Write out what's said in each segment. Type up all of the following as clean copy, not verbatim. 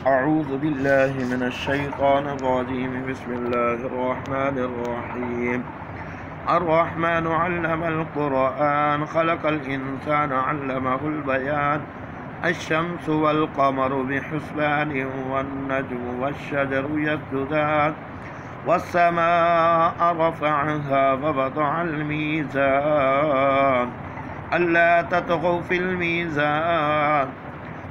أعوذ بالله من الشيطان الرجيم. بسم الله الرحمن الرحيم. الرحمن علم القرآن، خلق الإنسان علمه البيان. الشمس والقمر بحسبان، والنجم والشجر يسجدان. والسماء رفعها ووضع الميزان ألا تطغوا في الميزان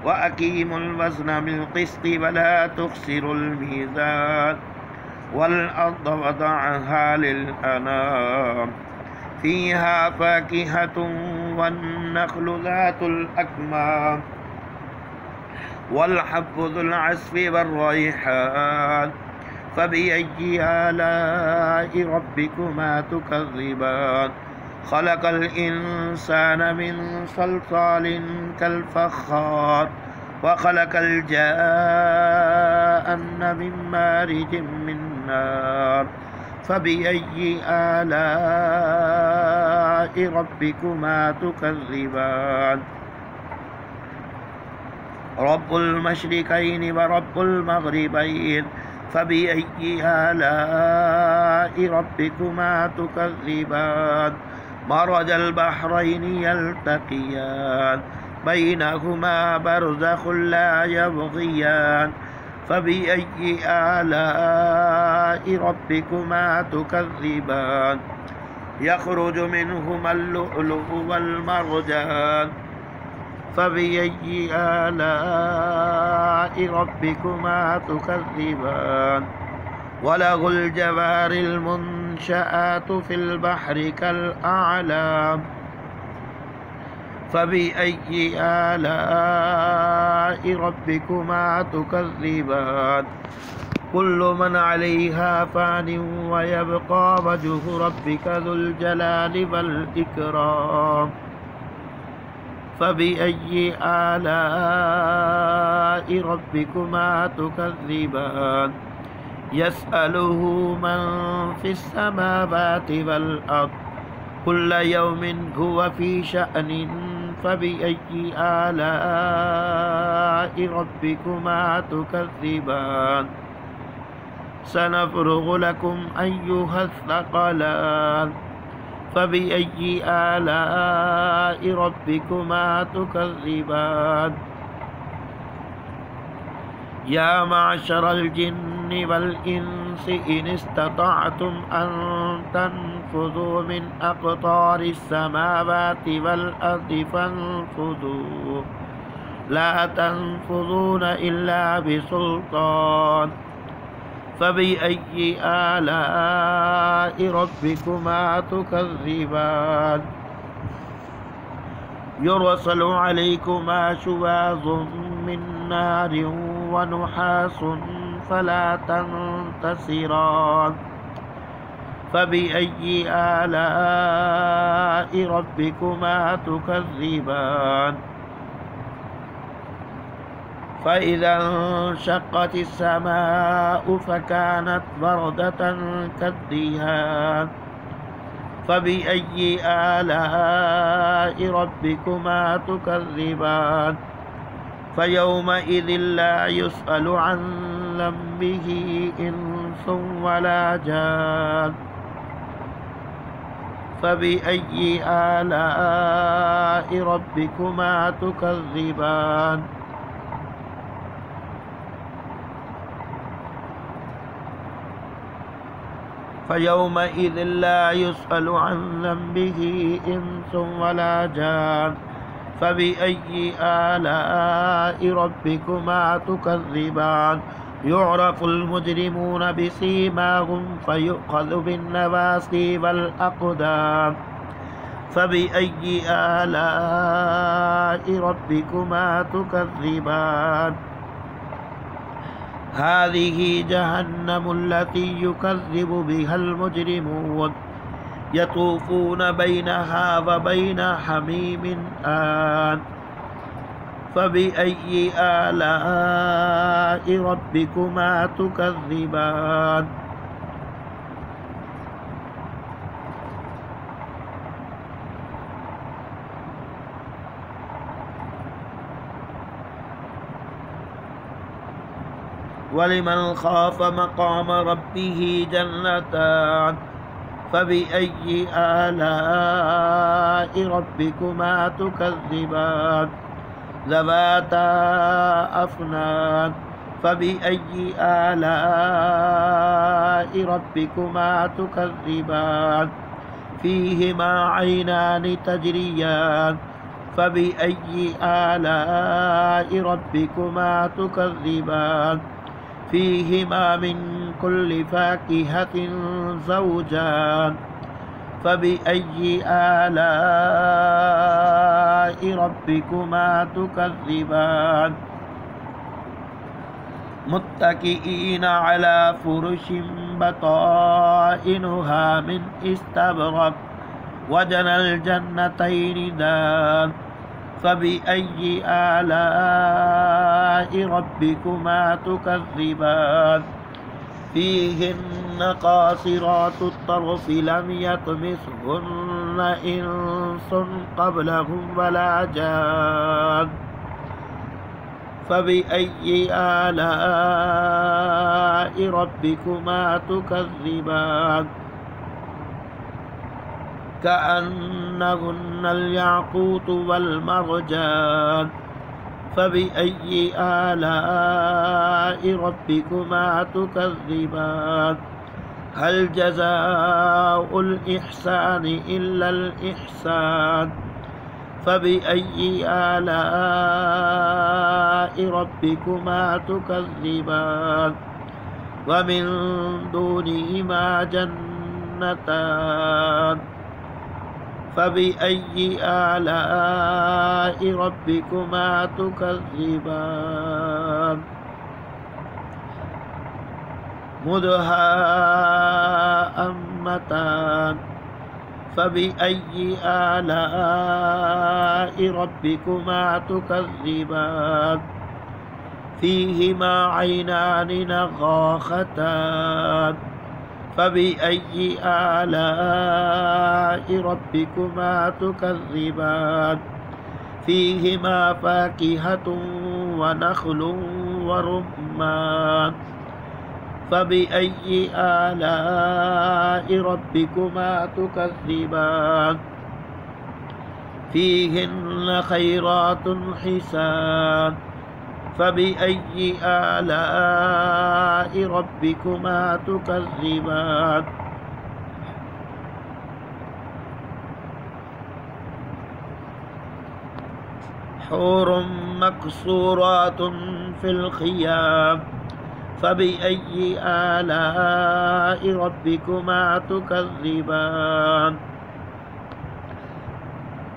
وأقيموا الوزن بالقسط ولا تخسروا الميزان. والأرض وضعها للأنام، فيها فاكهة والنخل ذات الأكمام والحب ذو العصف والريحان. فبأي آلاء ربكما تكذبان؟ خلق الإنسان من صلصال كالفخار، وخلق الجان من مارج من نار. فبأي آلاء ربكما تكذبان؟ رب المشرقين ورب المغربين، فبأي آلاء ربكما تكذبان؟ مرج البحرين يلتقيان، بينهما برزخ لا يبغيان. فبأي آلاء ربكما تكذبان؟ يخرج منهما اللؤلؤ والمرجان. فبأي آلاء ربكما تكذبان؟ وله الجوار المنشآت في البحر كالأعلام. فبأي آلاء ربكما تكذبان؟ كل من عليها فان، ويبقى وجه ربك ذو الجلال والإكرام. فبأي آلاء ربكما تكذبان؟ يسأله من في السماوات والأرض، كل يوم هو في شأن. فبأي آلاء ربكما تكذبان؟ سنفرغ لكم أيها الثقلان. فبأي آلاء ربكما تكذبان؟ يا معشر الجن والإنس إن استطعتم أن تنفذوا من أقطار السماوات والأرض فانفذوا، لا تنفذون إلا بسلطان. فبأي آلاء ربكما تكذبان؟ يرسل عليكما شواظ من نار ونحاس فلا تنتصران. فبأي آلاء ربكما تكذبان؟ فإذا انشقت السماء فكانت وردة كالدهان. فبأي آلاء ربكما تكذبان؟ فيومئذ لا يسأل عن ذنبه إنس ولا جان. فبأي آلاء ربكما تكذبان؟ فيومئذ لا يسأل عن ذنبه إنس ولا جان. فبأي آلاء ربكما تكذبان؟ يعرف المجرمون بسيماهم فيؤخذ بالنواصي والأقدام. فبأي آلاء ربكما تكذبان؟ هذه جهنم التي يكذب بها المجرمون، يطوفون بينها وبين حميم آن. فبأي آلاء ربكما تكذبان؟ ولمن خاف مقام ربه جنتان فبأي آلاء ربكما تكذبان ذواتا أفنان فبأي آلاء ربكما تكذبان فيهما عينان تجريان فبأي آلاء ربكما تكذبان فيهما من كل فاكهة زوجان فبأي آلاء ربكما تكذبان متكئين على فرش بطائنها من استبرق وجنى الجنتين دان فبأي آلاء ربكما تكذبان فيهن قاصرات الطرف لم يطمثهن إنس قبلهم ولا جان فبأي آلاء ربكما تكذبان كأنهن الياقوت والمرجان فبأي آلاء ربكما تكذبان هل جزاء الإحسان إلا الإحسان فبأي آلاء ربكما تكذبان ومن دونهما جنتان فبأي آلاء ربكما تكذبان مدهامتان فبأي آلاء ربكما تكذبان فيهما عينان نضاختان فبأي آلاء ربكما تكذبان فيهما فاكهة ونخل ورمان فبأي آلاء ربكما تكذبان فيهن خيرات حسان فبأي آلاء ربكما تكذبان حور مقصورات في الخيام فبأي آلاء ربكما تكذبان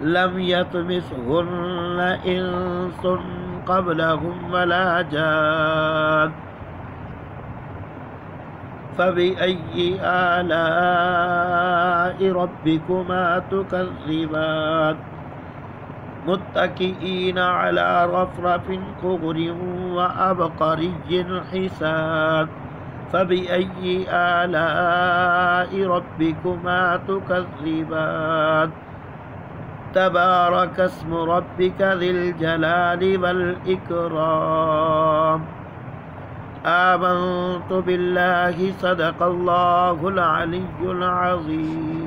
لم يطمثهن إنس قبلهم ولا جان فبأي آلاء ربكما تكذبان متكئين على رفرف خضر وعبقري حسان فبأي آلاء ربكما تكذبان تبارك اسم ربك ذي الجلال والإكرام آمنت بالله صدق الله العلي العظيم.